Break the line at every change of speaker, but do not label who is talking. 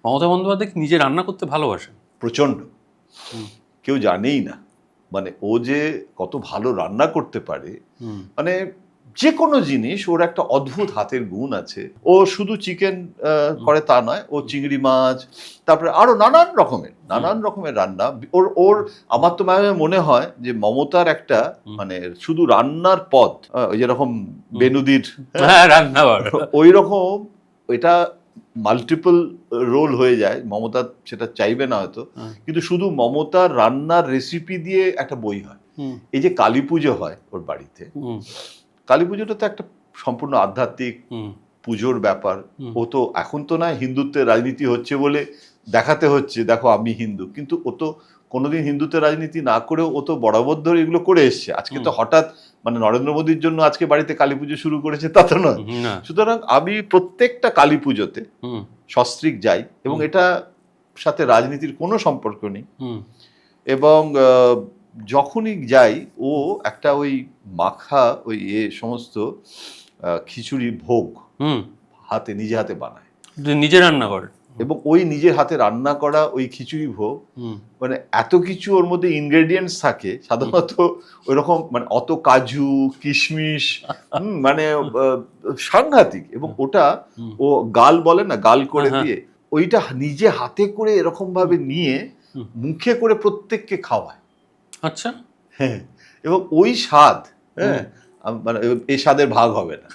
মমতা বন্দ্যোপাধ্যায় কি নিজে রান্না করতে ভালোবাসেন?
প্রচণ্ড।
হুম।
কেউ জানেই না, মানে ও যে কত ভালো রান্না করতে পারে।
হুম।
মানে যে কোনো জিনিস ওর একটা অদ্ভুত হাতের গুণ আছে। ও শুধু চিকেন করে তা নয়, ও চিংড়ি মাছ, তারপরে আরো নানান রকমের রান্না ওর ওর আমার তো মনে হয় যে মমতার একটা মানে শুধু রান্নার পদ, ওই যেরকম বেনুদির
হ্যাঁ, রান্নাঘর
ওই রকম এটা মাল্টিপল রোল হয়ে যায়। মমতা সেটা চাইবে না হয়তো, কিন্তু শুধু মমতার রান্নার রেসিপি দিয়ে একটা বই হয়। এই যে কালী পুজো হয় ওর বাড়িতে, কালী পুজোটা তো একটা সম্পূর্ণ আধ্যাত্মিক পুজোর ব্যাপার। ও তো এখন তো না হিন্দুত্বের রাজনীতি হচ্ছে বলে দেখাতে হচ্ছে দেখো আমি হিন্দু, কিন্তু ও তো কোনোদিন হিন্দুত্বের রাজনীতি না করেও ও তো বরাবর ধরে এগুলো করে এসছে। আজকে তো হঠাৎ মানে নরেন্দ্র মোদীর জন্য আজকে বাড়িতে কালী পুজো শুরু করেছে তা তো নয়। সুতরাং আমি প্রত্যেকটা কালী পুজোতে সস্ত্রীক যাই, এবং এটা সাথে রাজনীতির কোনো সম্পর্ক নেই। এবং যখনই যাই ও একটা ওই মাখা ওই সমস্ত খিচুড়ি ভোগ নিজে হাতে বানায়,
নিজে রান্না করে,
এবং ওই নিজের হাতে রান্না করা ওই খিচুড়ি ভোগ মানে এত কিছু ওর মধ্যে ইনগ্রেডিয়েন্টস থাকে সাধারণত ওইরকম, মানে অত কাজু কিশমিশ, মানে সাংঘাতিক। এবং ওটা ও গাল বলে না, গাল করে দিয়ে ওইটা নিজে হাতে করে এরকম ভাবে নিয়ে মুখে করে প্রত্যেককে খাওয়ায়।
আচ্ছা,
হ্যাঁ, এবং ওই স্বাদ, হ্যাঁ, মানে এই স্বাদের ভাগ হবে না।